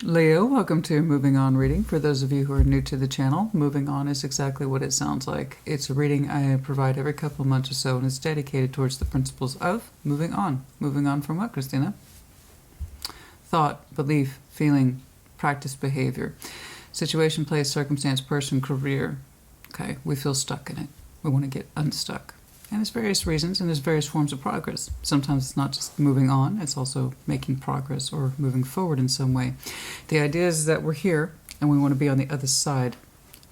Leo, welcome to Moving On reading. For those of you who are new to the channel, Moving On is exactly what it sounds like. It's a reading I provide every couple of months or so, and it's dedicated towards the principles of moving on. Moving on from what, Christina? Thought, belief, feeling, practice, behavior, situation, place, circumstance, person, career. Okay, we feel stuck in it. We want to get unstuck. And there's various reasons, and there's various forms of progress. Sometimes it's not just moving on, it's also making progress or moving forward in some way. The idea is that we're here, and we want to be on the other side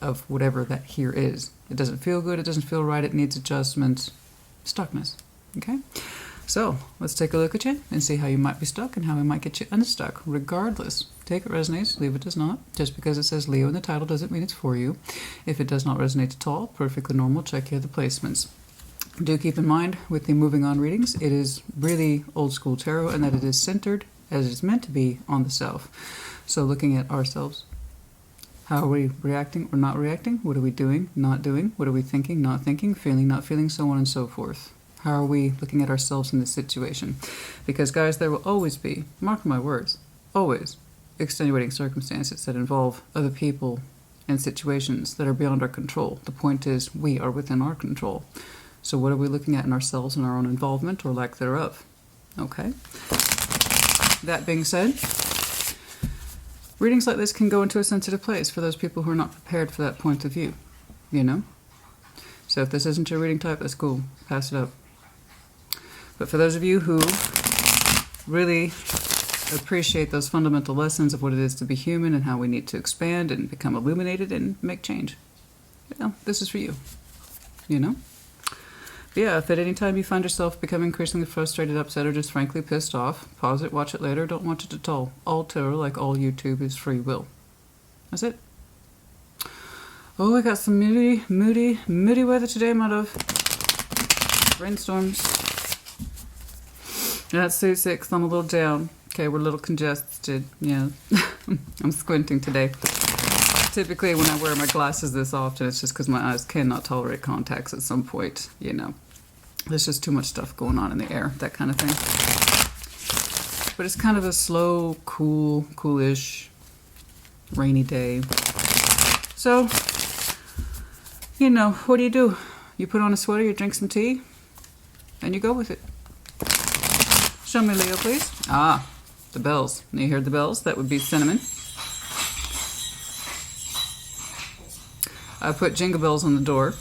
of whatever that here is. It doesn't feel good, it doesn't feel right, it needs adjustment, stuckness. Okay? So, let's take a look at you and see how you might be stuck and how we might get you unstuck. Regardless, take it resonates, leave it does not. Just because it says Leo in the title doesn't mean it's for you. If it does not resonate at all, perfectly normal, check your other placements. Do keep in mind with the Moving On readings, it is really old school tarot and that it is centered as it's meant to be on the self. So looking at ourselves, how are we reacting or not reacting? What are we doing, not doing? What are we thinking, not thinking, feeling, not feeling, so on and so forth. How are we looking at ourselves in this situation? Because guys, there will always be, mark my words, always extenuating circumstances that involve other people and situations that are beyond our control. The point is we are within our control. So what are we looking at in ourselves and our own involvement or lack thereof? Okay. That being said, readings like this can go into a sensitive place for those people who are not prepared for that point of view, you know? So if this isn't your reading type, that's cool. Pass it up. But for those of you who really appreciate those fundamental lessons of what it is to be human and how we need to expand and become illuminated and make change, yeah, this is for you, you know? Yeah, if at any time you find yourself becoming increasingly frustrated, upset, or just frankly pissed off, pause it, watch it later, don't watch it at all. All tarot, like all YouTube, is free will. That's it. Oh, we got some moody weather today, my love. Rainstorms. That's Sue 6. I'm a little down. Okay, we're a little congested. Yeah, I'm squinting today. Typically, when I wear my glasses this often, it's just because my eyes cannot tolerate contacts at some point, you know. There's just too much stuff going on in the air, that kind of thing. But it's kind of a slow, coolish, rainy day. So, you know, what do? You put on a sweater, you drink some tea, and you go with it. Show me, Leo, please. Ah, the bells. You hear the bells? That would be cinnamon. I put jingle bells on the door,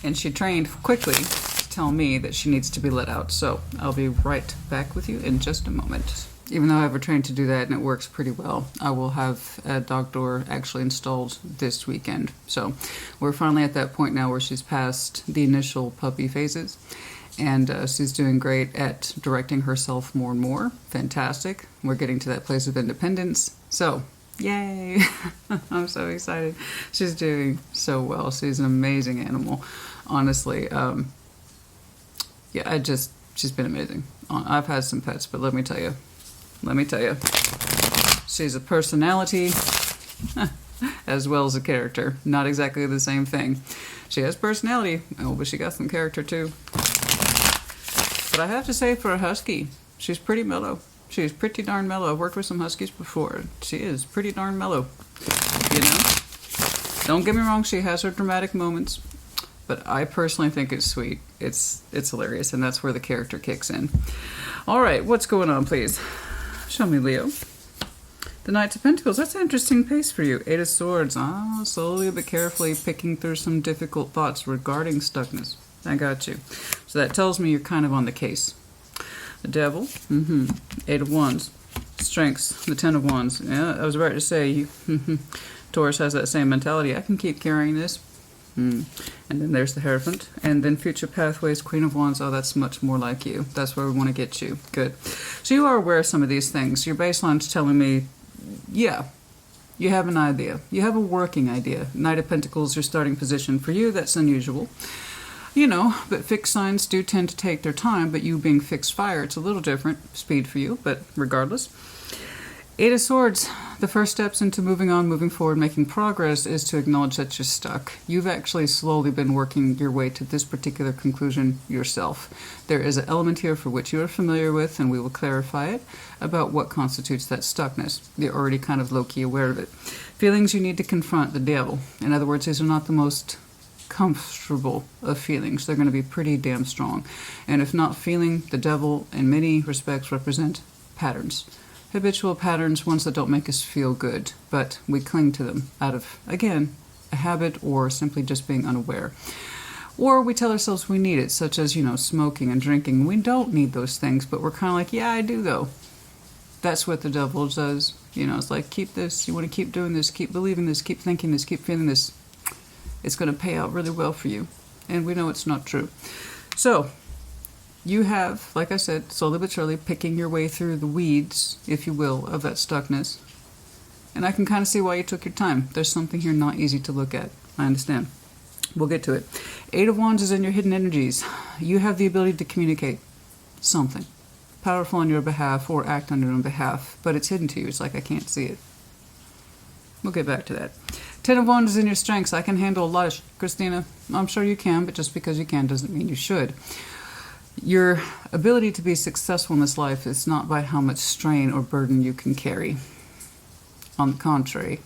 and she trained quickly to tell me that she needs to be let out. So I'll be right back with you in just a moment. Even though I have her trained to do that and it works pretty well, I will have a dog door actually installed this weekend. So we're finally at that point now where she's past the initial puppy phases, and she's doing great at directing herself more and more. Fantastic. We're getting to that place of independence. So yay! I'm so excited. She's doing so well. She's an amazing animal. Honestly, yeah, she's been amazing. I've had some pets, but let me tell you, she's a personality as well as a character. Not exactly the same thing. She has personality, oh, but she got some character too. But I have to say, for a husky, she's pretty mellow. She's pretty darn mellow. I've worked with some huskies before. She is pretty darn mellow, you know? Don't get me wrong, she has her dramatic moments, but I personally think it's sweet. It's hilarious, and that's where the character kicks in. All right, what's going on, please? Show me, Leo. The Knight of Pentacles. That's an interesting pace for you. Eight of Swords. Ah, slowly but carefully picking through some difficult thoughts regarding stuckness. I got you. So that tells me you're kind of on the case. The Devil, Eight of Wands, Strengths, the Ten of Wands. Yeah, I was about to say, Taurus has that same mentality. I can keep carrying this. And then there's the Hierophant. And then Future Pathways, Queen of Wands. Oh, that's much more like you. That's where we want to get you. Good. So you are aware of some of these things. Your baseline's telling me, yeah, you have an idea. You have a working idea. Knight of Pentacles, your starting position. For you, that's unusual. You know, but fixed signs do tend to take their time, but you being fixed fire, it's a little different speed for you, but regardless. Eight of Swords. The first steps into moving on, moving forward, making progress is to acknowledge that you're stuck. You've actually slowly been working your way to this particular conclusion yourself. There is an element here for which you are familiar with, and we will clarify it, about what constitutes that stuckness. You're already kind of low-key aware of it. Feelings you need to confront the devil. In other words, these are not the most comfortable of feelings. They're going to be pretty damn strong. And if not feeling, the devil in many respects represent patterns. Habitual patterns, ones that don't make us feel good, but we cling to them out of, again, a habit or simply just being unaware. Or we tell ourselves we need it, such as, smoking and drinking. We don't need those things, but we're kind of like, yeah, I do though. That's what the devil does. It's like, keep this, you want to keep doing this, keep believing this, keep thinking this, keep feeling this. It's going to pay out really well for you. And we know it's not true. So, you have, like I said, slowly but surely picking your way through the weeds, if you will, of that stuckness. And I can kind of see why you took your time. There's something here not easy to look at. I understand. We'll get to it. Eight of Wands is in your hidden energies. You have the ability to communicate something powerful on your behalf or act on your own behalf, but it's hidden to you. It's like I can't see it. We'll get back to that. Ten of Wands is in your strengths. I can handle a lot of Christina. I'm sure you can, but just because you can doesn't mean you should. Your ability to be successful in this life is not by how much strain or burden you can carry. On the contrary,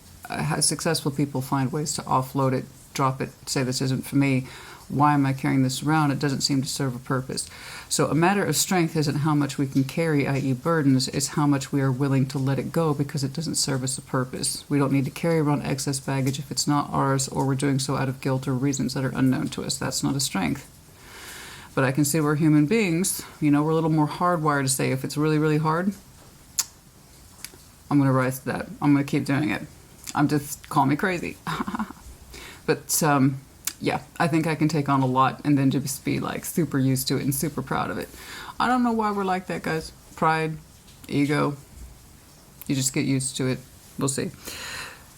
successful people find ways to offload it, drop it, say this isn't for me. Why am I carrying this around? It doesn't seem to serve a purpose. So a matter of strength isn't how much we can carry, i.e. burdens, it's how much we are willing to let it go because it doesn't serve us a purpose. We don't need to carry around excess baggage if it's not ours or we're doing so out of guilt or reasons that are unknown to us. That's not a strength. But I can see we're human beings. We're a little more hardwired to say if it's really, really hard, I'm going to rise to that. I'm going to keep doing it. Call me crazy. But, yeah, I think I can take on a lot and then just be like super used to it and super proud of it. I don't know why we're like that, guys. Pride, ego. You just get used to it. We'll see.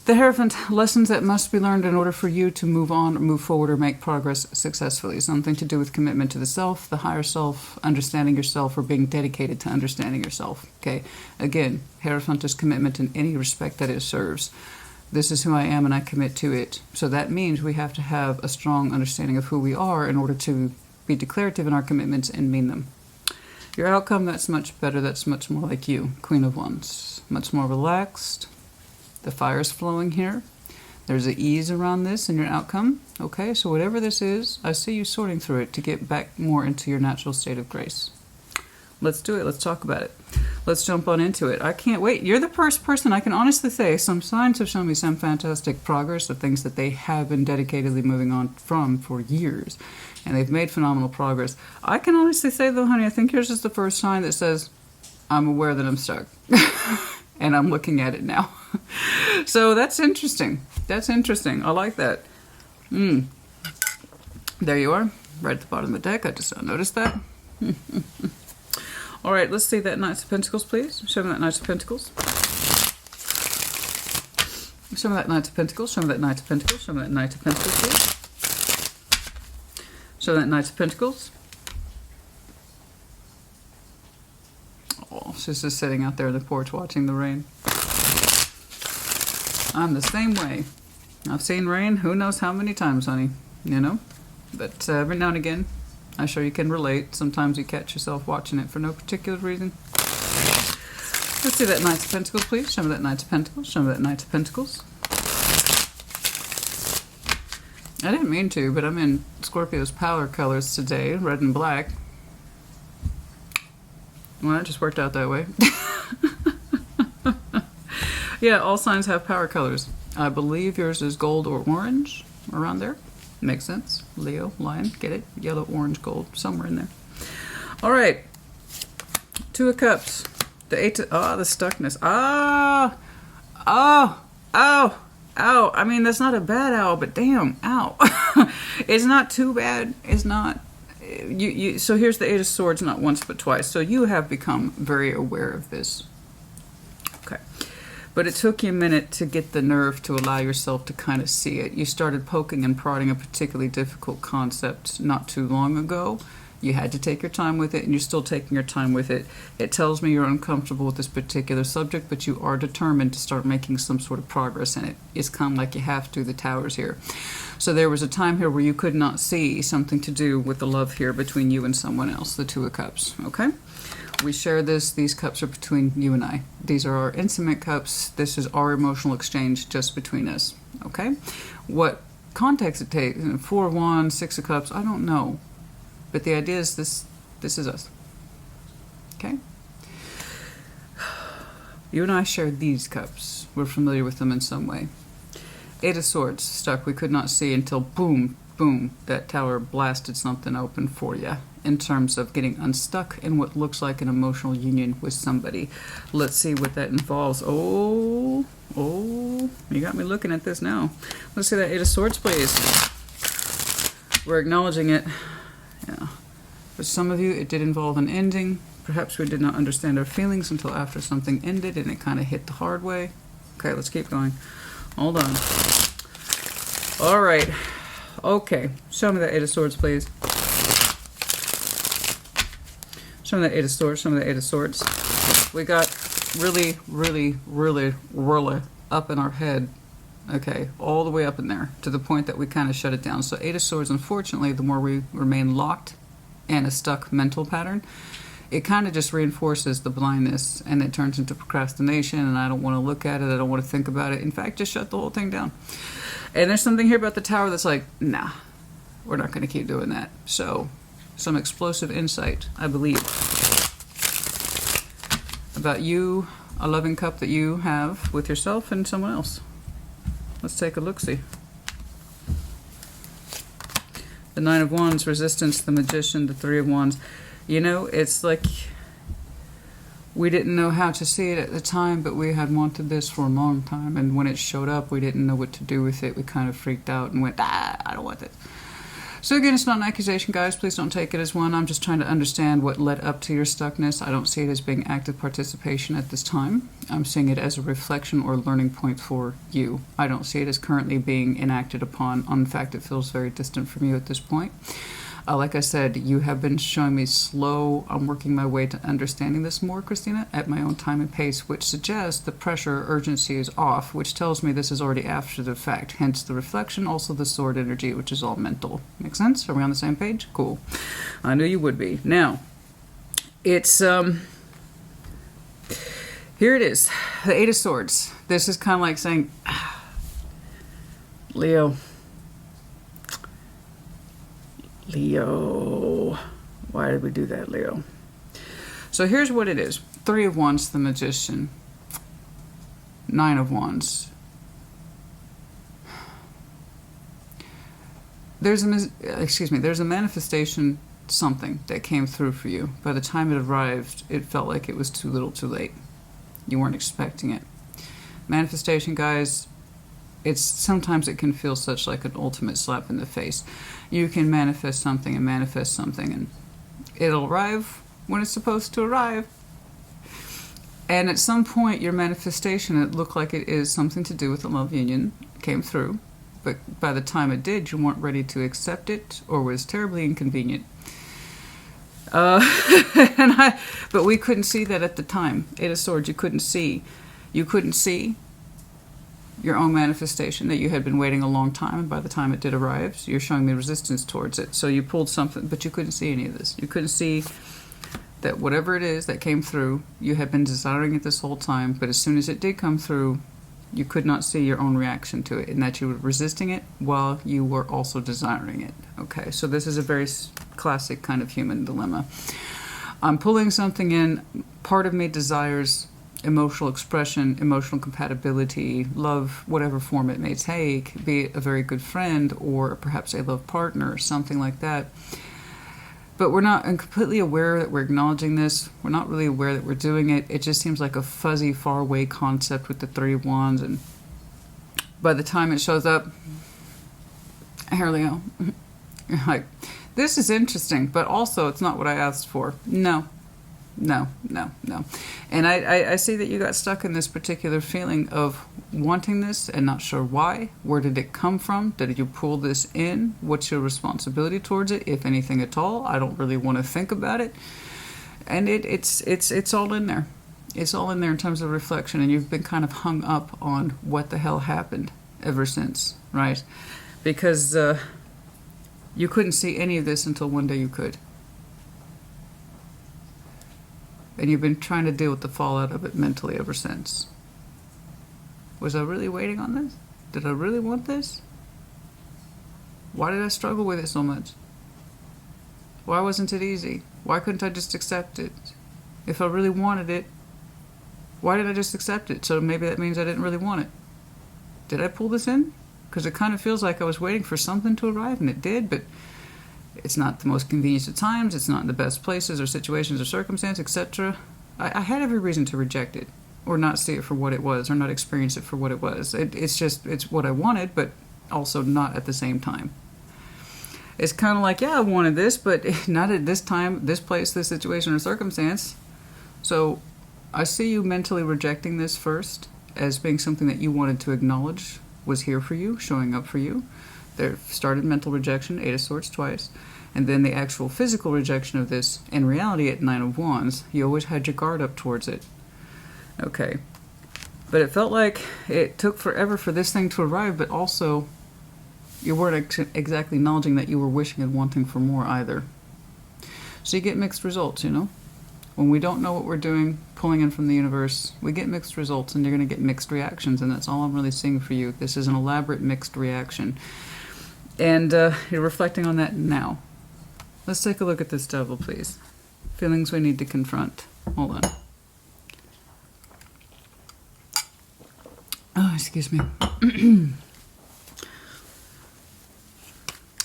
The Hierophant, lessons that must be learned in order for you to move on, move forward, or make progress successfully. Something to do with commitment to the self, the higher self, understanding yourself, or being dedicated to understanding yourself. Okay, again, Hierophant is commitment in any respect that it serves. This is who I am and I commit to it. So that means we have to have a strong understanding of who we are in order to be declarative in our commitments and mean them. Your outcome, that's much better. That's much more like you. Queen of Wands. Much more relaxed. The fire's flowing here. There's an ease around this in your outcome. Okay, so whatever this is, I see you sorting through it to get back more into your natural state of grace. Let's do it. Let's talk about it. Let's jump on into it. I can't wait. You're the first person I can honestly say some signs have shown me some fantastic progress of things that they have been dedicatedly moving on from for years. And they've made phenomenal progress. I can honestly say, though, honey, I think yours is the first sign that says, I'm aware that I'm stuck. And I'm looking at it now. So that's interesting. That's interesting. I like that. There you are. Right at the bottom of the deck. I just noticed that. All right, let's see that Knight of Pentacles, please. Show me that Knight of Pentacles. Show me that Knight of Pentacles. Show me that Knight of Pentacles. Show me that Knight of Pentacles, please. Show me that Knight of Pentacles. Oh, she's just sitting out there on the porch watching the rain. I'm the same way. I've seen rain who knows how many times, honey. But every now and again, I'm sure you can relate. Sometimes you catch yourself watching it for no particular reason. Let's see that Knight of Pentacles, please. Show me that Knight of Pentacles. Show me that Knight of Pentacles. I didn't mean to, but I'm in Scorpio's power colors today, red and black. Well, that just worked out that way. Yeah, all signs have power colors. I believe yours is gold or orange, around there. Makes sense. Leo, lion, get it? Yellow, orange, gold, somewhere in there. All right. Two of Cups. The Eight of... the stuckness. Ow. I mean, that's not a bad ow, but damn, ow. It's not too bad. It's not... So here's the Eight of Swords, not once but twice. So you have become very aware of this. Okay. But it took you a minute to get the nerve to allow yourself to kind of see it. You started poking and prodding a particularly difficult concept not too long ago, You had to take your time with it, and you're still taking your time with it. It tells me you're uncomfortable with this particular subject, but you are determined to start making some sort of progress in it. It's kind of like you have to, the Towers here. So there was a time here where you could not see something to do with the love here between you and someone else, the Two of Cups, okay? We share this. These cups are between you and I. These are our intimate cups. This is our emotional exchange just between us, okay? What context it takes, 4 of Wands, 6 of Cups, I don't know. But the idea is this is us, okay? You and I share these cups. We're familiar with them in some way. 8 of Swords, stuck. We could not see until boom, boom, that tower blasted something open for you in terms of getting unstuck in what looks like an emotional union with somebody. Let's see what that involves. Oh, you got me looking at this now. Let's see that 8 of Swords, please. We're acknowledging it. Yeah. For some of you, it did involve an ending. Perhaps we did not understand our feelings until after something ended and it kind of hit the hard way. Okay, let's keep going. Hold on. All right. Okay. Show me that 8 of Swords, please. Show me that 8 of Swords. Show me that 8 of Swords. We got really, really, really, really up in our head. Okay, all the way up in there to the point that we kind of shut it down. So 8 of Swords, unfortunately, the more we remain locked in a stuck mental pattern, it kind of just reinforces the blindness and it turns into procrastination and I don't want to look at it, I don't want to think about it. In fact, just shut the whole thing down. And there's something here about the Tower that's like, nah, we're not going to keep doing that. So, some explosive insight, I believe, about you, a loving cup that you have with yourself and someone else. Let's take a look-see. The 9 of Wands, Resistance, the Magician, the 3 of Wands. You know, it's like we didn't know how to see it at the time, but we had wanted this for a long time. And when it showed up, we didn't know what to do with it. We kind of freaked out and went, I don't want it. So again, it's not an accusation, guys. Please don't take it as one. I'm just trying to understand what led up to your stuckness. I don't see it as being active participation at this time. I'm seeing it as a reflection or learning point for you. I don't see it as currently being enacted upon. In fact, it feels very distant from you at this point. Like I said, you have been showing me slow. I'm working my way to understanding this more, Christina, at my own time and pace, which suggests the pressure, urgency is off, which tells me this is already after the fact. Hence the reflection, also the sword energy, which is all mental. Make sense? Are we on the same page? Cool. I knew you would be. Now, it's, here it is. The 8 of Swords. This is kind of like saying, Leo, why did we do that, Leo? So here's what it is. 3 of Wands, the Magician. 9 of Wands. There's a manifestation, something that came through for you. By the time it arrived, it felt like it was too little too late. You weren't expecting it. Manifestation, guys, sometimes it can feel such like an ultimate slap in the face. You can manifest something and it'll arrive when it's supposed to arrive. And at some point, your manifestation, it looked like it is something to do with the love union, came through. But by the time it did, you weren't ready to accept it or was terribly inconvenient. But we couldn't see that at the time. 8 of Swords, you couldn't see. You couldn't see your own manifestation that you had been waiting a long time, and by the time it did arrive, you're showing me resistance towards it. So you pulled something, but you couldn't see any of this. You couldn't see that whatever it is that came through, you had been desiring it this whole time, but as soon as it did come through, you could not see your own reaction to it, and that you were resisting it while you were also desiring it. Okay, so this is a very classic kind of human dilemma. I'm pulling something in. Part of me desires emotional expression, emotional compatibility, love, whatever form it may take, be it a very good friend or perhaps a love partner, something like that. But we're not completely aware that we're acknowledging this. We're not really aware that we're doing it. It just seems like a fuzzy, faraway concept with the 3 of Wands. And by the time it shows up, here, Leo, you're like, this is interesting, but also it's not what I asked for. No. No, no, no. And I see that you got stuck in this particular feeling of wanting this and not sure why. Where did it come from? Did you pull this in? What's your responsibility towards it, if anything at all? I don't really want to think about it. And it's all in there. It's all in there in terms of reflection, and you've been kind of hung up on what the hell happened ever since, right? Because you couldn't see any of this until one day you could. And you've been trying to deal with the fallout of it mentally ever since. Was I really waiting on this? Did I really want this? Why did I struggle with it so much? Why wasn't it easy? Why couldn't I just accept it? If I really wanted it, why did I just accept it? So maybe that means I didn't really want it. Did I pull this in? Because it kind of feels like I was waiting for something to arrive, and it did, but it's not the most convenient at times. It's not in the best places or situations or circumstances, etc. I had every reason to reject it, or not see it for what it was, or not experience it for what it was. It's what I wanted, but also not at the same time. It's kind of like, yeah, I wanted this, but not at this time, this place, this situation or circumstance. So I see you mentally rejecting this first as being something that you wanted to acknowledge was here for you, showing up for you. There started mental rejection, 8 of Swords twice, and then the actual physical rejection of this. In reality, at 9 of Wands, you always had your guard up towards it. Okay. But it felt like it took forever for this thing to arrive, but also you weren't exactly acknowledging that you were wishing and wanting for more either. So you get mixed results, you know? When we don't know what we're doing, pulling in from the universe, we get mixed results, and you're going to get mixed reactions, and that's all I'm really seeing for you. This is an elaborate mixed reaction. And you're reflecting on that now. Let's take a look at this devil, please. Feelings we need to confront. Hold on. Oh, excuse me.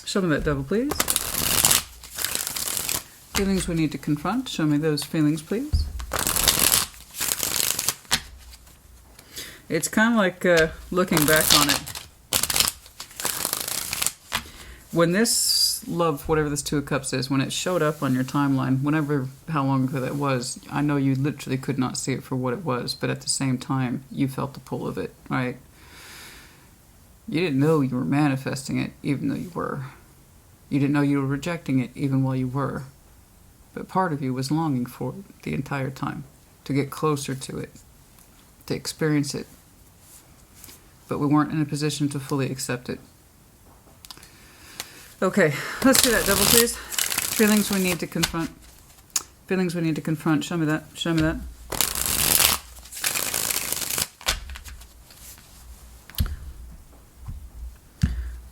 Show me that devil, please. Feelings we need to confront. Show me those feelings, please. It's kind of like looking back on it. When this love, whatever this Two of Cups is, when it showed up on your timeline, whenever, how long ago that was, I know you literally could not see it for what it was, but at the same time, you felt the pull of it, right? You didn't know you were manifesting it, even though you were. You didn't know you were rejecting it, even while you were. But part of you was longing for it the entire time, to get closer to it, to experience it. But we weren't in a position to fully accept it. Okay, let's do that, devil, please. Feelings we need to confront. Feelings we need to confront. Show me that. Show me that.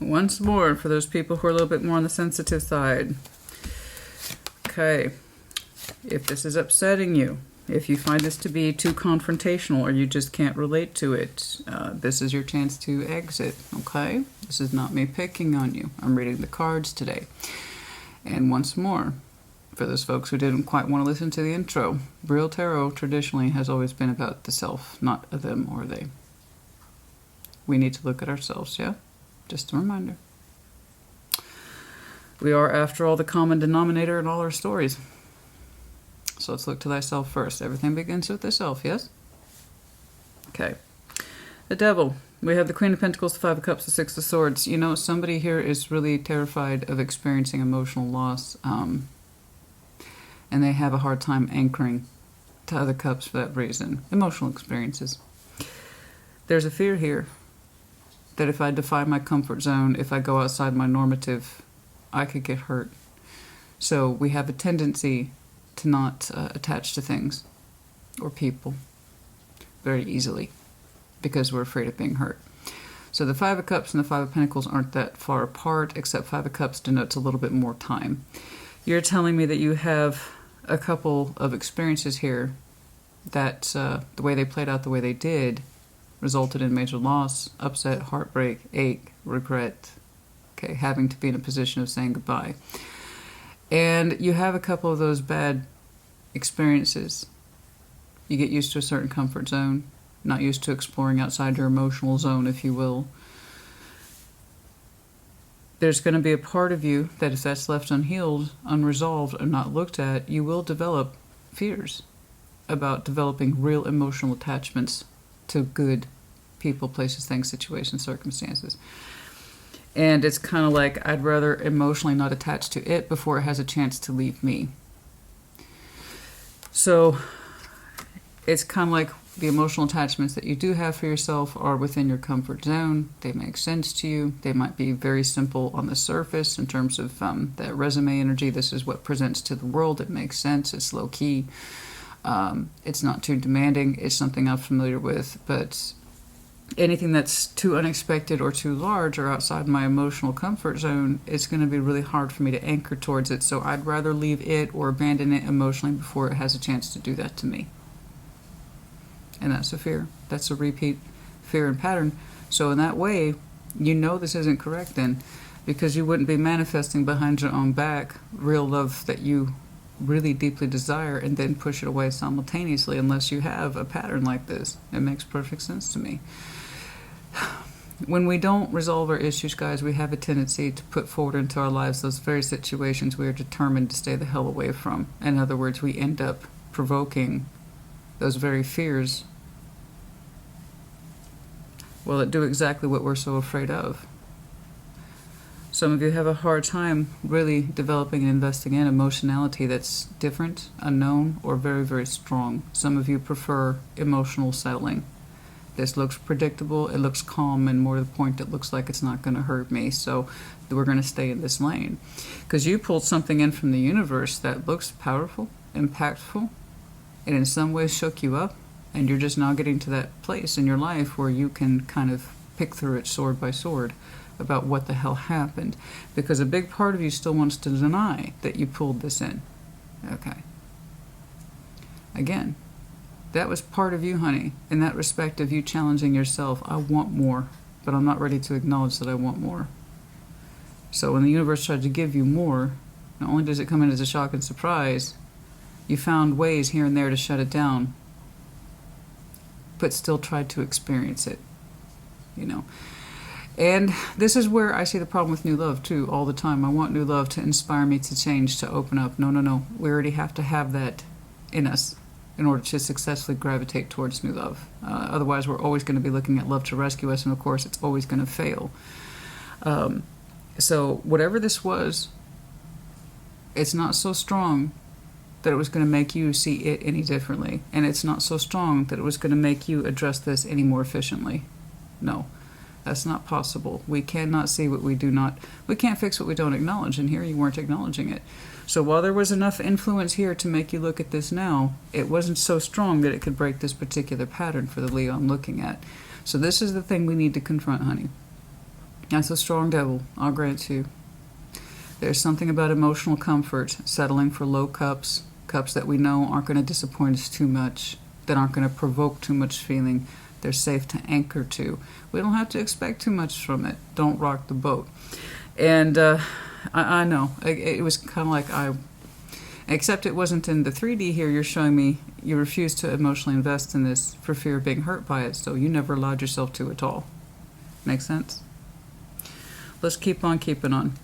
Once more, for those people who are a little bit more on the sensitive side. Okay. If this is upsetting you, if you find this to be too confrontational or you just can't relate to it, this is your chance to exit, okay? This is not me picking on you. I'm reading the cards today. And once more, for those folks who didn't quite want to listen to the intro, real tarot traditionally has always been about the self, not a them or they. We need to look at ourselves, yeah? Just a reminder. We are, after all, the common denominator in all our stories. So let's look to thyself first. Everything begins with the self, yes? Okay. The devil. We have the Queen of Pentacles, the Five of Cups, the Six of Swords. You know, somebody here is really terrified of experiencing emotional loss. And they have a hard time anchoring to other cups for that reason. Emotional experiences. There's a fear here that if I defy my comfort zone, if I go outside my normative, I could get hurt. So we have a tendency to not attach to things or people very easily because we're afraid of being hurt. So the Five of Cups and the Five of Pentacles aren't that far apart, except Five of Cups denotes a little bit more time. You're telling me that you have a couple of experiences here that the way they played out the way they did resulted in major loss, upset, heartbreak, ache, regret, okay, having to be in a position of saying goodbye. And you have a couple of those bad experiences. You get used to a certain comfort zone, not used to exploring outside your emotional zone, if you will. There's going to be a part of you that if that's left unhealed, unresolved, or not looked at, you will develop fears about developing real emotional attachments to good people, places, things, situations, circumstances. And it's kind of like I'd rather emotionally not attach to it before it has a chance to leave me. So it's kind of like the emotional attachments that you do have for yourself are within your comfort zone. They make sense to you. They might be very simple on the surface in terms of that resume energy. This is what presents to the world. It makes sense. It's low key. It's not too demanding. It's something I'm familiar with. But anything that's too unexpected or too large or outside my emotional comfort zone, it's going to be really hard for me to anchor towards it. So I'd rather leave it or abandon it emotionally before it has a chance to do that to me. And that's a fear. That's a repeat fear and pattern. So in that way, you know this isn't correct then, because you wouldn't be manifesting behind your own back real love that you really deeply desire and then push it away simultaneously unless you have a pattern like this. It makes perfect sense to me. When we don't resolve our issues, guys, we have a tendency to put forward into our lives those very situations we are determined to stay the hell away from. In other words, we end up provoking those very fears. Will it do exactly what we're so afraid of? Some of you have a hard time really developing and investing in emotionality that's different, unknown, or very, very strong. Some of you prefer emotional settling. This looks predictable, it looks calm, and more to the point, it looks like it's not going to hurt me, so we're going to stay in this lane. Because you pulled something in from the universe that looks powerful, impactful, and in some ways shook you up, and you're just now getting to that place in your life where you can kind of pick through it sword by sword about what the hell happened. Because a big part of you still wants to deny that you pulled this in. Okay. Again, that was part of you, honey, in that respect of you challenging yourself. I want more, but I'm not ready to acknowledge that I want more. So when the universe tried to give you more, not only does it come in as a shock and surprise, you found ways here and there to shut it down, but still tried to experience it, you know. And this is where I see the problem with new love, too, all the time. I want new love to inspire me to change, to open up. No, no, no. We already have to have that in us in order to successfully gravitate towards new love. Otherwise, we're always going to be looking at love to rescue us, and of course, it's always going to fail. So whatever this was, it's not so strong that it was going to make you see it any differently. And it's not so strong that it was going to make you address this any more efficiently. No, that's not possible. We cannot see what we do not, we can't fix what we don't acknowledge, and here you weren't acknowledging it. So while there was enough influence here to make you look at this now, it wasn't so strong that it could break this particular pattern for the Leo I'm looking at. So this is the thing we need to confront, honey. That's a strong devil, I'll grant you. There's something about emotional comfort, settling for low cups, cups that we know aren't going to disappoint us too much, that aren't going to provoke too much feeling. They're safe to anchor to. We don't have to expect too much from it. Don't rock the boat. And I know. It was kind of like except it wasn't in the 3D here. You're showing me you refused to emotionally invest in this for fear of being hurt by it, so you never allowed yourself to at all. Make sense? Let's keep on keeping on.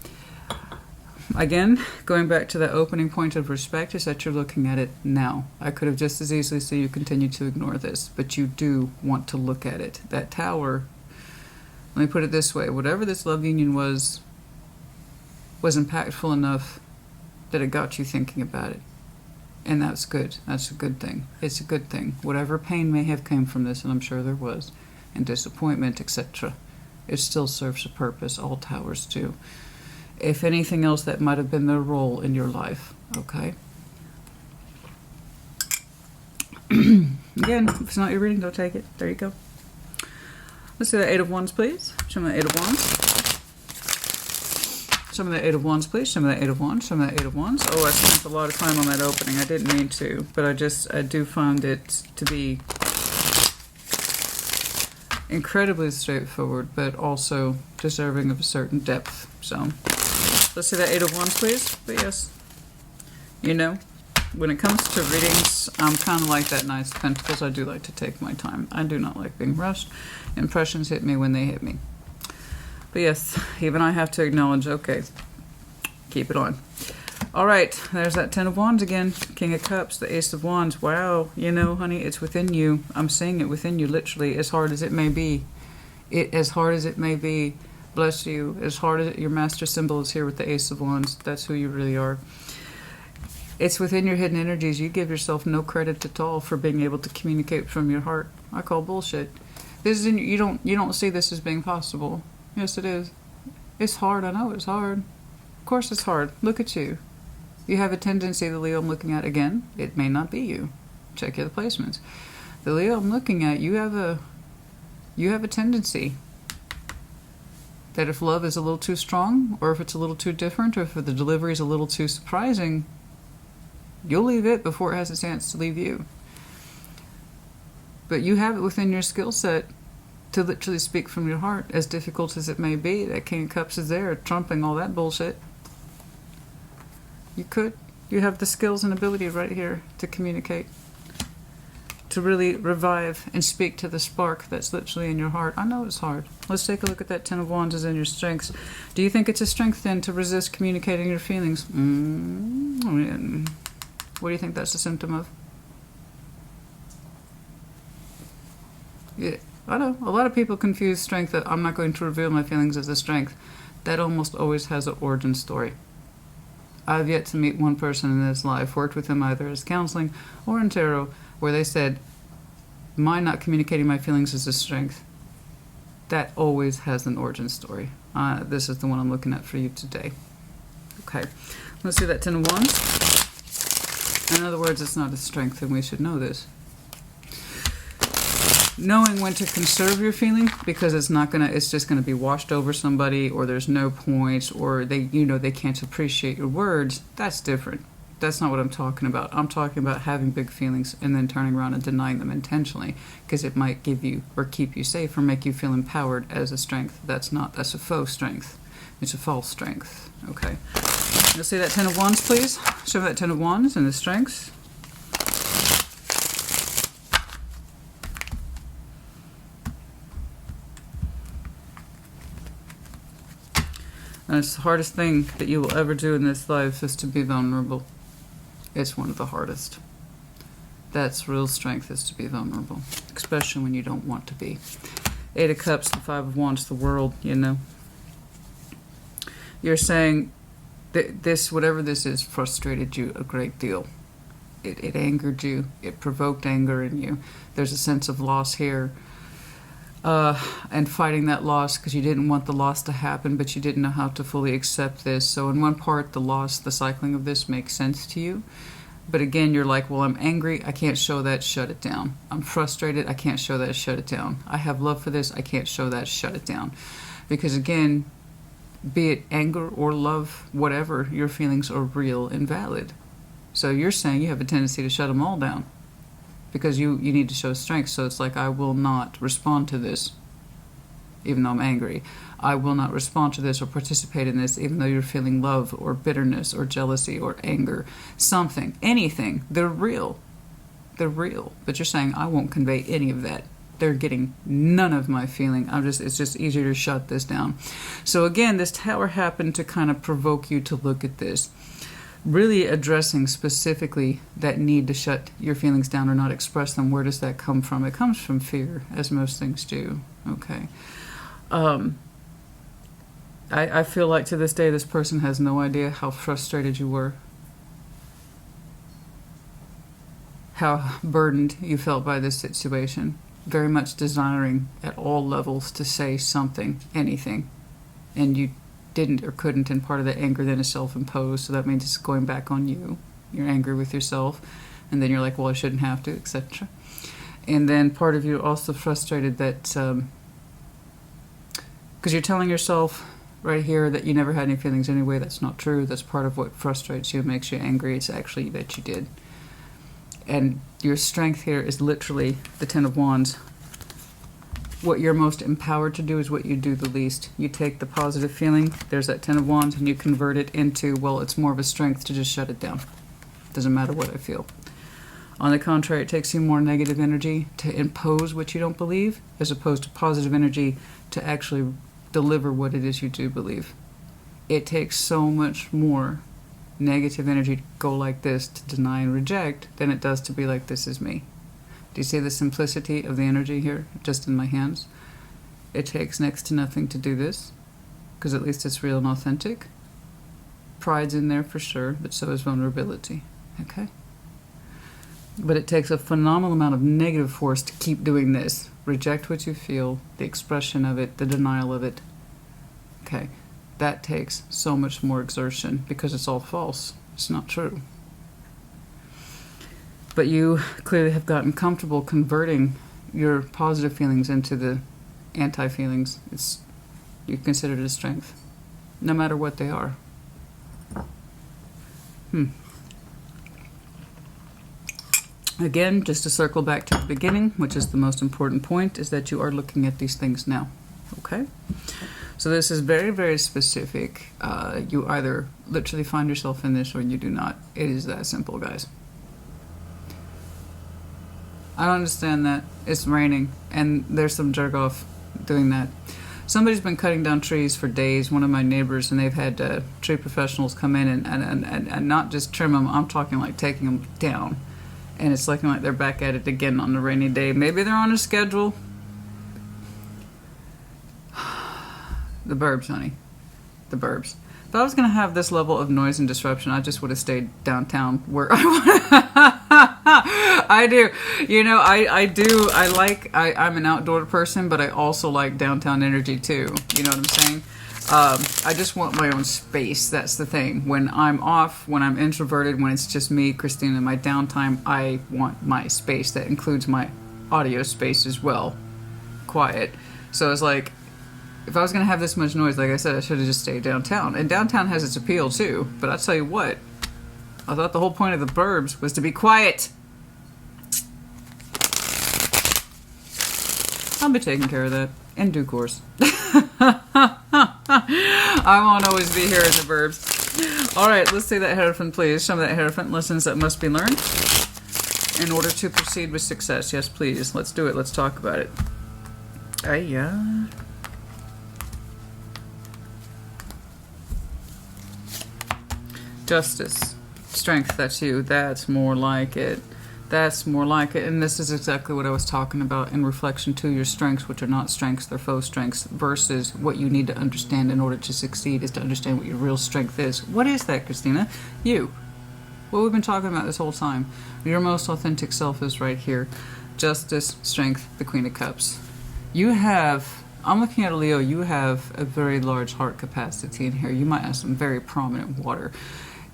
Again, going back to the opening point of respect is that you're looking at it now. I could have just as easily said you continue to ignore this, but you do want to look at it. That tower, let me put it this way, whatever this love union was impactful enough that it got you thinking about it. And that's good. That's a good thing. It's a good thing. Whatever pain may have come from this, and I'm sure there was, and disappointment, etc., it still serves a purpose. All towers do. If anything else, that might have been their role in your life, okay? Again, if it's not your reading, don't take it. There you go. Let's see the Eight of Wands, please. Show me the Eight of Wands. Show me the Eight of Wands, please. Show me the Eight of Wands. Show me the Eight of Wands. Oh, I spent a lot of time on that opening. I didn't mean to, but I do find it to be incredibly straightforward, but also deserving of a certain depth. So let's see that Eight of Wands, please. But yes, you know, when it comes to readings, I'm kind of like that Knight of Pentacles. I do like to take my time. I do not like being rushed. Impressions hit me when they hit me. But yes, even I have to acknowledge, okay, keep it on. All right, there's that Ten of Wands again. King of Cups, the Ace of Wands. Wow, you know, honey, it's within you. I'm seeing it within you, literally, as hard as it may be. As hard as it may be. Bless you. As hard as your master symbol is here with the Ace of Wands. That's who you really are. It's within your hidden energies. You give yourself no credit at all for being able to communicate from your heart. I call bullshit. This is in, you don't see this as being possible. Yes, it is. It's hard. I know it's hard. Of course it's hard. Look at you. You have a tendency, the Leo I'm looking at, again, it may not be you. Check your placements. The Leo I'm looking at, you have a tendency that if love is a little too strong, or if it's a little too different, or if the delivery is a little too surprising, you'll leave it before it has a chance to leave you. But you have it within your skill set to literally speak from your heart, as difficult as it may be. That King of Cups is there, trumping all that bullshit. You could. You have the skills and ability right here to communicate, to really revive and speak to the spark that's literally in your heart. I know it's hard. Let's take a look at that Ten of Wands as in your strengths. Do you think it's a strength then to resist communicating your feelings? What do you think that's a symptom of? Yeah, I know. A lot of people confuse strength that I'm not going to reveal my feelings as a strength. That almost always has an origin story. I've yet to meet one person in this life, worked with them either as counseling or in tarot, where they said, my not communicating my feelings is a strength. That always has an origin story. This is the one I'm looking at for you today. Okay, let's see that Ten of Wands. In other words, it's not a strength, and we should know this. Knowing when to conserve your feeling, because it's just gonna be washed over somebody, or there's no point, or they can't appreciate your words. That's different. That's not what I'm talking about. I'm talking about having big feelings and then turning around and denying them intentionally, because it might give you or keep you safe or make you feel empowered as a strength. That's a faux strength. It's a false strength. Okay. Let's see that Ten of Wands, please. Show me that Ten of Wands and the strengths. And it's the hardest thing that you will ever do in this life is to be vulnerable. It's one of the hardest. That's real strength, is to be vulnerable, especially when you don't want to be. Eight of Cups, the Five of Wands, the world, you know. You're saying that this, whatever this is, frustrated you a great deal. It angered you. It provoked anger in you. There's a sense of loss here. And fighting that loss because you didn't want the loss to happen, but you didn't know how to fully accept this. So in one part, the loss, the cycling of this makes sense to you. But again, you're like, well, I'm angry. I can't show that. Shut it down. I'm frustrated. I can't show that. Shut it down. I have love for this. I can't show that. Shut it down. Because again, be it anger or love, whatever, your feelings are real and valid. So you're saying you have a tendency to shut them all down, because you need to show strength. So it's like, I will not respond to this, even though I'm angry. I will not respond to this or participate in this, even though you're feeling love or bitterness or jealousy or anger. Something, anything. They're real. They're real. But you're saying, I won't convey any of that. They're getting none of my feeling. It's just easier to shut this down. So again, this Tower happened to kind of provoke you to look at this. Really addressing specifically that need to shut your feelings down or not express them. Where does that come from? It comes from fear, as most things do. Okay. I feel like to this day this person has no idea how frustrated you were, how burdened you felt by this situation, very much desiring at all levels to say something, anything, and you didn't or couldn't, and part of the anger then is self-imposed, so that means it's going back on you. You're angry with yourself, and then you're like, well, I shouldn't have to, etc. And then part of you also frustrated that because you're telling yourself right here that you never had any feelings anyway. That's not true. That's part of what frustrates you and makes you angry. It's actually that you did. And your strength here is literally the Ten of Wands. What you're most empowered to do is what you do the least. You take the positive feeling, there's that Ten of Wands, and you convert it into, well, it's more of a strength to just shut it down. Doesn't matter what I feel. On the contrary, it takes you more negative energy to impose what you don't believe, as opposed to positive energy to actually deliver what it is you do believe. It takes so much more negative energy to go like this, to deny and reject, than it does to be like, this is me. Do you see the simplicity of the energy here, just in my hands? It takes next to nothing to do this, because at least it's real and authentic. Pride's in there for sure, but so is vulnerability. Okay? But it takes a phenomenal amount of negative force to keep doing this. Reject what you feel, the expression of it, the denial of it. Okay? That takes so much more exertion because it's all false. It's not true. But you clearly have gotten comfortable converting your positive feelings into the anti-feelings. You consider it a strength, no matter what they are. Again, just to circle back to the beginning, which is the most important point, is that you are looking at these things now. Okay? So this is very, very specific. You either literally find yourself in this or you do not. It is that simple, guys. I don't understand that. It's raining, and there's some jerk off doing that. Somebody's been cutting down trees for days, one of my neighbors, and they've had tree professionals come in and not just trim them, I'm talking like taking them down. And it's looking like they're back at it again on a rainy day. Maybe they're on a schedule. The burbs, honey. The burbs. If I was going to have this level of noise and disruption, I just would have stayed downtown where I want. I do. You know, I'm an outdoor person, but I also like downtown energy too. You know what I'm saying? I just want my own space. That's the thing. When I'm off, when I'm introverted, when it's just me, Christina, my downtime, I want my space. That includes my audio space as well. Quiet. So it's like, if I was going to have this much noise, like I said, I should have just stayed downtown. And downtown has its appeal too. But I'll tell you what, I thought the whole point of the burbs was to be quiet. I'll be taking care of that in due course. I won't always be here in the burbs. All right, let's see that Hierophant, please. Some of that Hierophant lessons that must be learned in order to proceed with success. Yes, please. Let's do it. Let's talk about it. Justice. Strength, that's you. That's more like it. That's more like it. And this is exactly what I was talking about in reflection to your strengths, which are not strengths, they're faux strengths, versus what you need to understand in order to succeed is to understand what your real strength is. What is that, Christina? You. What we've been talking about this whole time. Your most authentic self is right here. Justice, strength, the Queen of Cups. You have, I'm looking at a Leo, you have a very large heart capacity in here. You might have some very prominent water.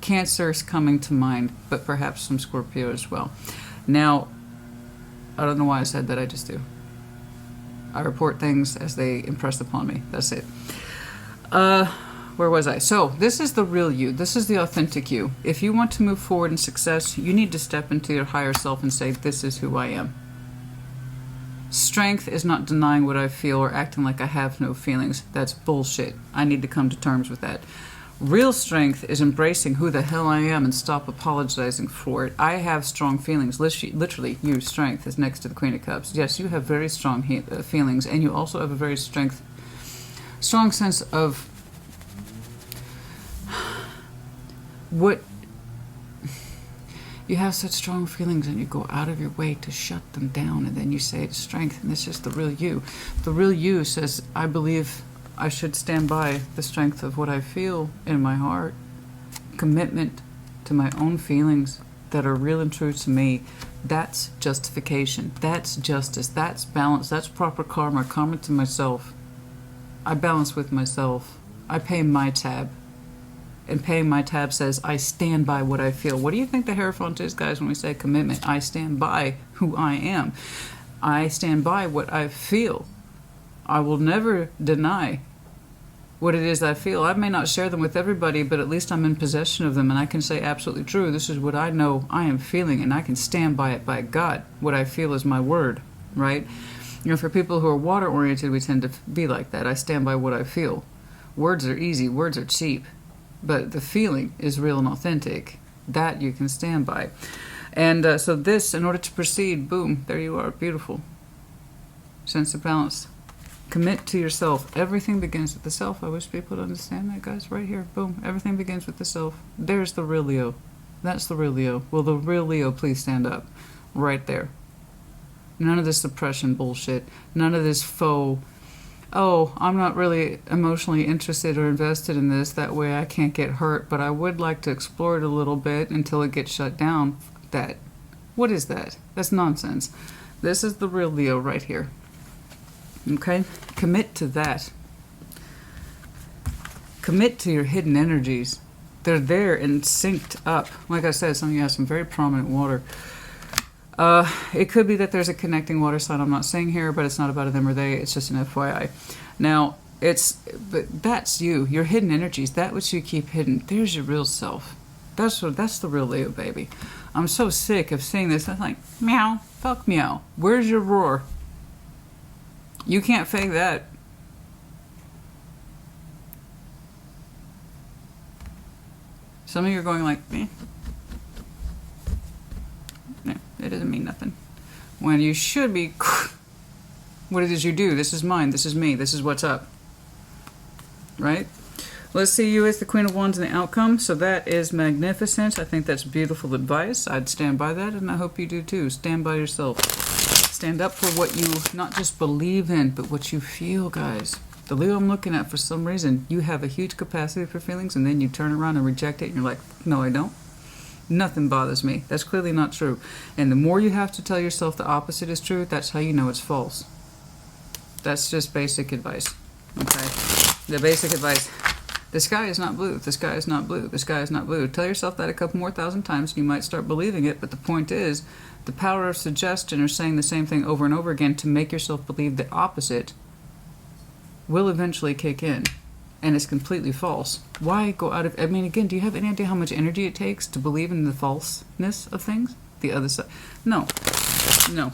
Cancer's coming to mind, but perhaps some Scorpio as well. Now, I don't know why I said that, I just do. I report things as they impress upon me. That's it. Where was I? So, this is the real you. This is the authentic you. If you want to move forward in success, you need to step into your higher self and say, this is who I am. Strength is not denying what I feel or acting like I have no feelings. That's bullshit. I need to come to terms with that. Real strength is embracing who the hell I am and stop apologizing for it. I have strong feelings. Literally, your strength is next to the Queen of Cups. Yes, you have very strong feelings, and you also have a very strong sense of what you have. Such strong feelings, and you go out of your way to shut them down, and then you say it's strength, and it's just the real you. The real you says, I believe I should stand by the strength of what I feel in my heart. Commitment to my own feelings that are real and true to me. That's justification. That's justice. That's balance. That's proper karma. Karma to myself. I balance with myself. I pay my tab. And paying my tab says I stand by what I feel. What do you think the Hierophant is, guys, when we say commitment? I stand by who I am. I stand by what I feel. I will never deny what it is I feel. I may not share them with everybody, but at least I'm in possession of them, and I can say absolutely true. This is what I know I am feeling, and I can stand by it by God. What I feel is my word, right? You know, for people who are water-oriented, we tend to be like that. I stand by what I feel. Words are easy. Words are cheap. But the feeling is real and authentic. That you can stand by. And so this, in order to proceed, boom, there you are. Beautiful. Sense of balance. Commit to yourself. Everything begins with the self. I wish people would understand that, guys. Right here. Boom. Everything begins with the self. There's the real Leo. That's the real Leo. Will the real Leo please stand up? Right there. None of this suppression bullshit. None of this faux, oh, I'm not really emotionally interested or invested in this. That way I can't get hurt, but I would like to explore it a little bit until it gets shut down. That. What is that? That's nonsense. This is the real Leo right here. Okay? Commit to that. Commit to your hidden energies. They're there and synced up. Like I said, some of you have some very prominent water. It could be that there's a connecting water sign I'm not saying here, but it's not about a them or they. It's just an FYI. Now, but that's you. Your hidden energies. That which you keep hidden. There's your real self. That's the real Leo, baby. I'm so sick of seeing this. I'm like, meow, fuck meow. Where's your roar? You can't fake that. Some of you are going like, eh. No, it doesn't mean nothing. When you should be, what it is you do. This is mine. This is me. This is what's up. Right? Let's see you as the Queen of Wands and the outcome. So that is magnificent. I think that's beautiful advice. I'd stand by that, and I hope you do too. Stand by yourself. Stand up for what you not just believe in, but what you feel, guys. The Leo I'm looking at, for some reason, you have a huge capacity for feelings, and then you turn around and reject it, and you're like, no, I don't. Nothing bothers me. That's clearly not true. And the more you have to tell yourself the opposite is true, that's how you know it's false. That's just basic advice. Okay? The basic advice. The sky is not blue. The sky is not blue. The sky is not blue. Tell yourself that a couple more thousand times, and you might start believing it, but the point is, the power of suggestion or saying the same thing over and over again to make yourself believe the opposite will eventually kick in, and it's completely false. Why go out of, I mean, again, do you have any idea how much energy it takes to believe in the falseness of things? The other side. No. No.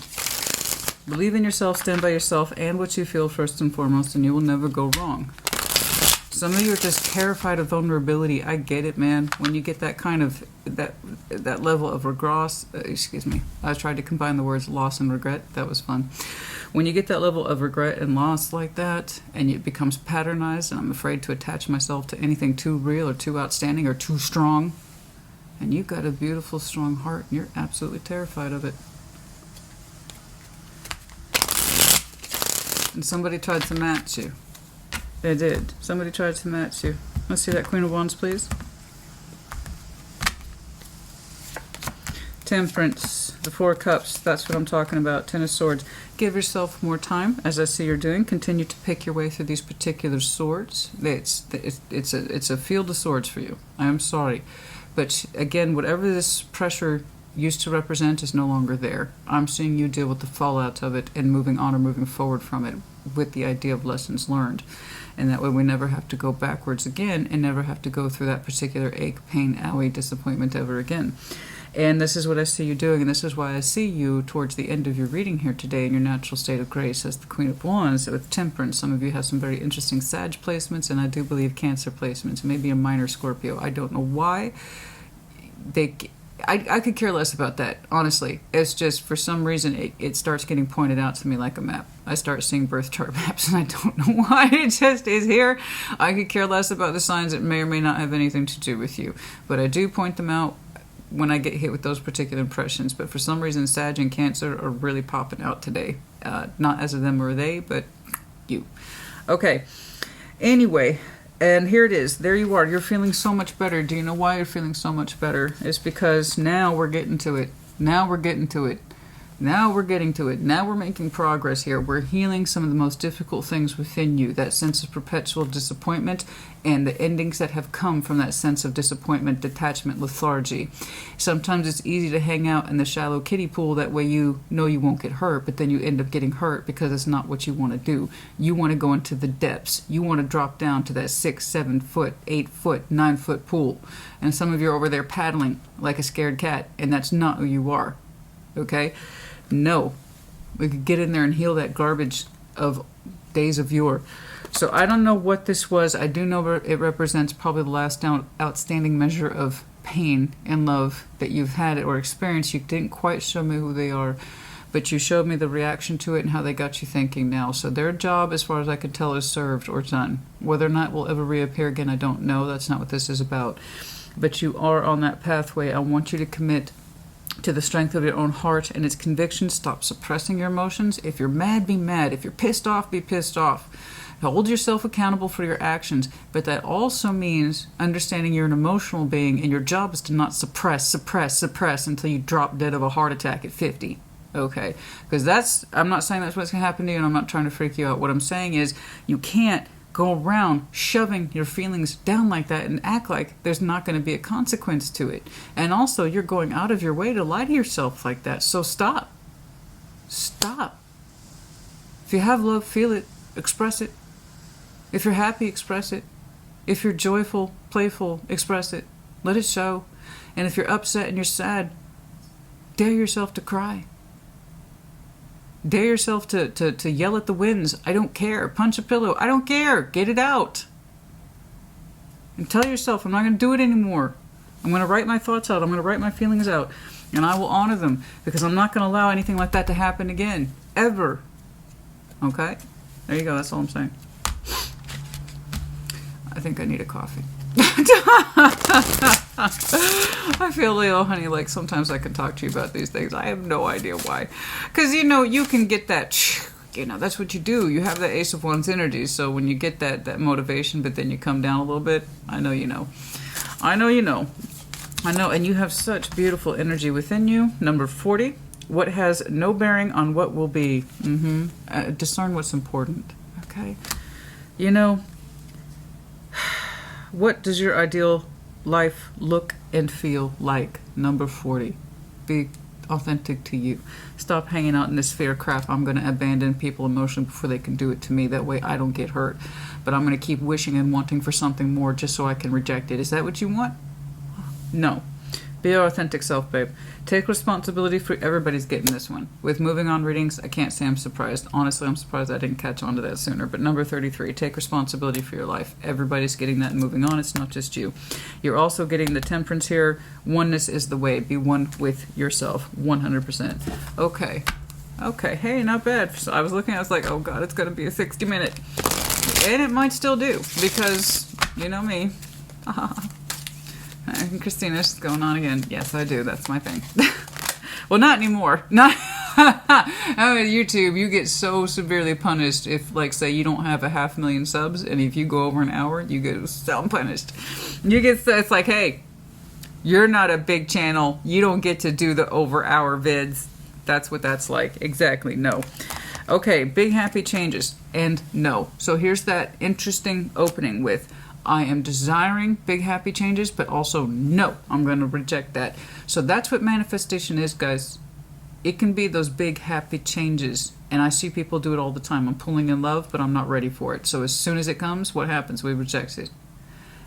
Believe in yourself, stand by yourself, and what you feel first and foremost, and you will never go wrong. Some of you are just terrified of vulnerability. I get it, man. When you get that kind of, that level of regret, excuse me, I tried to combine the words loss and regret. That was fun. When you get that level of regret and loss like that, and it becomes patternized, and I'm afraid to attach myself to anything too real or too outstanding or too strong, and you've got a beautiful, strong heart, and you're absolutely terrified of it. And somebody tried to match you. They did. Somebody tried to match you. Let's see that Queen of Wands, please. Temperance, the Four Cups, that's what I'm talking about. Ten of Swords. Give yourself more time, as I see you're doing. Continue to pick your way through these particular swords. It's a field of swords for you. I am sorry. But again, whatever this pressure used to represent is no longer there. I'm seeing you deal with the fallout of it and moving on or moving forward from it with the idea of lessons learned. And that way we never have to go backwards again and never have to go through that particular ache, pain, owie, disappointment ever again. And this is what I see you doing, and this is why I see you towards the end of your reading here today in your natural state of grace as the Queen of Wands with Temperance. Some of you have some very interesting Sag placements, and I do believe Cancer placements, maybe a minor Scorpio. I don't know why. I could care less about that, honestly. It's just, for some reason, it starts getting pointed out to me like a map. I start seeing birth chart maps, and I don't know why. It just is here. I could care less about the signs that may or may not have anything to do with you. But I do point them out when I get hit with those particular impressions. But for some reason, Sag and Cancer are really popping out today. Not as a them or they, but you. Okay. Anyway, and here it is. There you are. You're feeling so much better. Do you know why you're feeling so much better? It's because now we're getting to it. Now we're getting to it. Now we're getting to it. Now we're making progress here. We're healing some of the most difficult things within you. That sense of perpetual disappointment and the endings that have come from that sense of disappointment, detachment, lethargy. Sometimes it's easy to hang out in the shallow kiddie pool. That way you know you won't get hurt, but then you end up getting hurt because it's not what you want to do. You want to go into the depths. You want to drop down to that 6, 7 foot, 8 foot, 9 foot pool. And some of you are over there paddling like a scared cat, and that's not who you are. Okay? No, we could get in there and heal that garbage of days of yore. So I don't know what this was. I do know it represents probably the last outstanding measure of pain and love that you've had or experienced. You didn't quite show me who they are, but you showed me the reaction to it and how they got you thinking now. So their job, as far as I can tell, is served or done. Whether or not it will ever reappear again, I don't know. That's not what this is about. But you are on that pathway. I want you to commit to the strength of your own heart and its convictions. Stop suppressing your emotions. If you're mad, be mad. If you're pissed off, be pissed off. Hold yourself accountable for your actions, but that also means understanding you're an emotional being, and your job is to not suppress until you drop dead of a heart attack at 50. Okay? Because I'm not saying that's what's going to happen to you, and I'm not trying to freak you out. What I'm saying is you can't go around shoving your feelings down like that and act like there's not going to be a consequence to it. And also, you're going out of your way to lie to yourself like that. So stop. Stop. If you have love, feel it. Express it. If you're happy, express it. If you're joyful, playful, express it. Let it show. And if you're upset and you're sad, dare yourself to cry. Dare yourself to yell at the winds. I don't care. Punch a pillow. I don't care. Get it out. And tell yourself, I'm not going to do it anymore. I'm going to write my thoughts out. I'm going to write my feelings out. And I will honor them, because I'm not going to allow anything like that to happen again. Ever. Okay? There you go. That's all I'm saying. I think I need a coffee. I feel, Leo, honey, like sometimes I can talk to you about these things. I have no idea why. Because, you can get that, that's what you do. You have that Ace of Wands energy. So when you get that motivation, but then you come down a little bit, I know you know. I know you know. I know, and you have such beautiful energy within you. Number 40. What has no bearing on what will be. Discern what's important. Okay? What does your ideal life look and feel like? Number 40. Be authentic to you. Stop hanging out in this fear crap. I'm going to abandon people emotionally before they can do it to me. That way I don't get hurt. But I'm going to keep wishing and wanting for something more just so I can reject it. Is that what you want? No. Be your authentic self, babe. Take responsibility for everybody's getting this one. With moving on readings, I can't say I'm surprised. Honestly, I'm surprised I didn't catch on to that sooner. But number 33, take responsibility for your life. Everybody's getting that and moving on. It's not just you. You're also getting the temperance here. Oneness is the way. Be one with yourself. 100%. Okay. Okay. Hey, not bad. So I was looking, I was like, oh God, it's going to be a 60-minute. And it might still do. Because, you know me. And Christina's going on again. Yes, I do. That's my thing. Well, not anymore. Not YouTube, you get so severely punished if, like, say you don't have 500,000 subs, and if you go over an hour, you get so punished. It's like, hey, you're not a big channel. You don't get to do the over-hour vids. That's what that's like. Exactly. No. Okay, big happy changes. And no. So here's that interesting opening with I am desiring big happy changes, but also no, I'm going to reject that. So that's what manifestation is, guys. It can be those big happy changes. And I see people do it all the time. I'm pulling in love, but I'm not ready for it. So as soon as it comes, what happens? We reject it.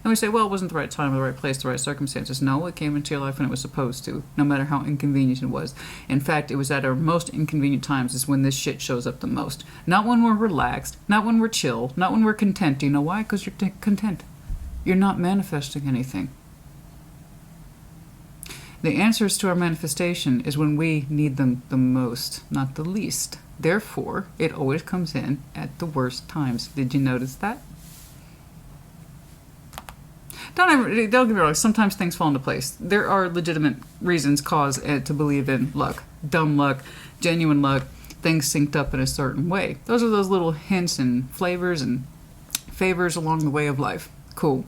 And we say, well, it wasn't the right time, the right place, the right circumstances. No, it came into your life when it was supposed to, no matter how inconvenient it was. In fact, it was at our most inconvenient times is when this shit shows up the most. Not when we're relaxed, not when we're chill, not when we're content. Do you know why? Because you're content. You're not manifesting anything. The answers to our manifestation is when we need them the most, not the least. Therefore, it always comes in at the worst times. Did you notice that? Don't get me wrong, sometimes things fall into place. There are legitimate reasons, cause to believe in luck. Dumb luck, genuine luck, things synced up in a certain way. Those are those little hints and flavors and favors along the way of life. Cool.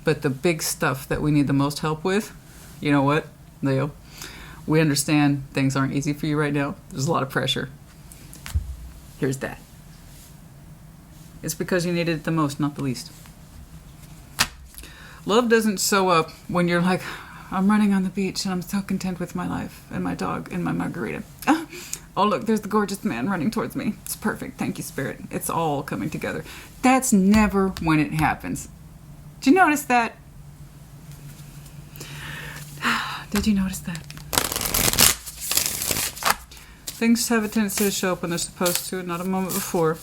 But the big stuff that we need the most help with, you know what, Leo? We understand things aren't easy for you right now. There's a lot of pressure. Here's that. It's because you needed it the most, not the least. Love doesn't show up when you're like, I'm running on the beach and I'm so content with my life and my dog and my margarita. Oh, look, there's the gorgeous man running towards me. It's perfect. Thank you, Spirit. It's all coming together. That's never when it happens. Did you notice that? Did you notice that? Things have a tendency to show up when they're supposed to, not a moment before.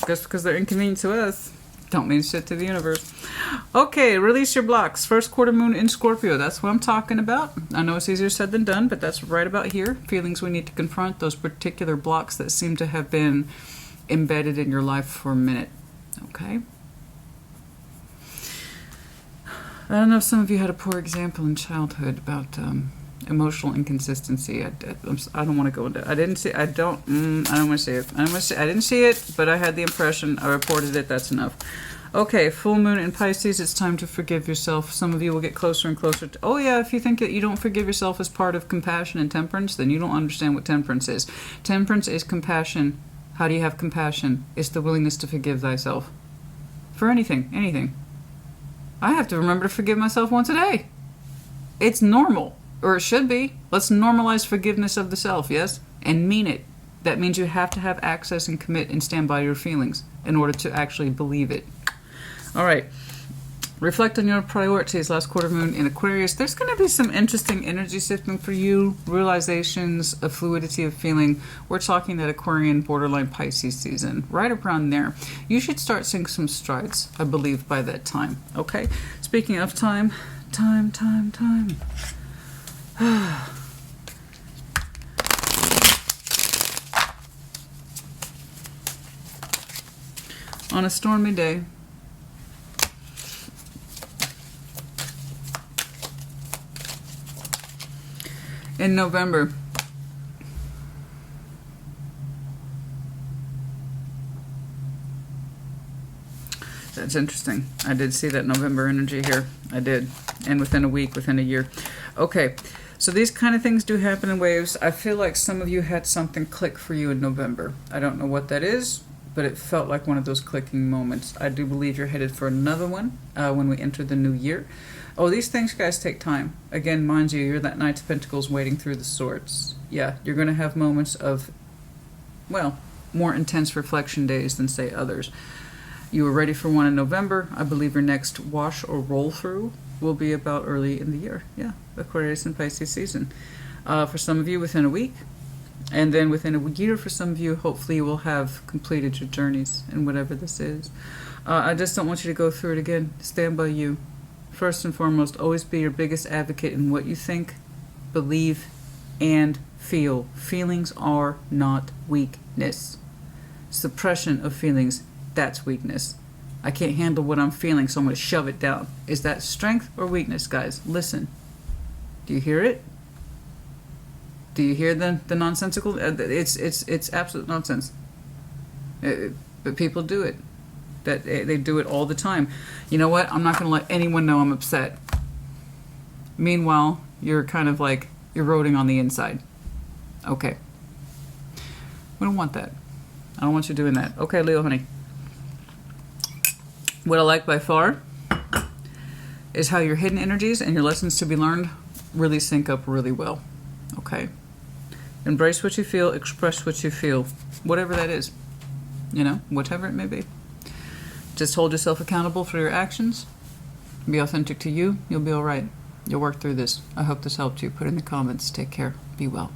Just because they're inconvenient to us. Don't mean shit to the universe. Okay, release your blocks. First quarter moon in Scorpio. That's what I'm talking about. I know it's easier said than done, but that's right about here. Feelings we need to confront. Those particular blocks that seem to have been embedded in your life for a minute. Okay? I don't know if some of you had a poor example in childhood about emotional inconsistency. I don't want to go into. I didn't see. I don't want to say it. I didn't see it, but I had the impression. I reported it. That's enough. Okay, full moon in Pisces. It's time to forgive yourself. Some of you will get closer and closer to. Oh yeah, if you think that you don't forgive yourself as part of compassion and temperance, then you don't understand what temperance is. Temperance is compassion. How do you have compassion? It's the willingness to forgive thyself for anything. Anything. I have to remember to forgive myself once a day. It's normal. Or it should be. Let's normalize forgiveness of the self, yes? And mean it. That means you have to have access and commit and stand by your feelings in order to actually believe it. All right. Reflect on your priorities. Last quarter moon in Aquarius. There's going to be some interesting energy shifting for you. Realizations, a fluidity of feeling. We're talking that Aquarian borderline Pisces season. Right around there. You should start seeing some strides, I believe, by that time. Okay? Speaking of time. On a stormy day, in November, that's interesting. I did see that November energy here. I did. And within a week, within a year. Okay. So these kind of things do happen in waves. I feel like some of you had something click for you in November. I don't know what that is, but it felt like one of those clicking moments. I do believe you're headed for another one when we enter the new year. Oh, these things, guys, take time. Again, mind you, you're that Knight of Pentacles wading through the swords. Yeah, you're going to have moments of, well, more intense reflection days than, say, others. You were ready for one in November. I believe your next wash or roll through will be about early in the year. Yeah, Aquarius and Pisces season. For some of you, within a week. And then within a year, for some of you, hopefully you will have completed your journeys in whatever this is. I just don't want you to go through it again. Stand by you. First and foremost, always be your biggest advocate in what you think, believe, and feel. Feelings are not weakness. Suppression of feelings, that's weakness. I can't handle what I'm feeling, so I'm going to shove it down. Is that strength or weakness, guys? Listen. Do you hear it? Do you hear the nonsensical? It's absolute nonsense. But people do it. They do it all the time. You know what? I'm not going to let anyone know I'm upset. Meanwhile, you're kind of like eroding on the inside. Okay. We don't want that. I don't want you doing that. Okay, Leo, honey. What I like by far is how your hidden energies and your lessons to be learned really sync up really well. Okay? Embrace what you feel, express what you feel, whatever that is. You know, whatever it may be. Just hold yourself accountable for your actions. Be authentic to you. You'll be all right. You'll work through this. I hope this helped you. Put in the comments. Take care. Be well.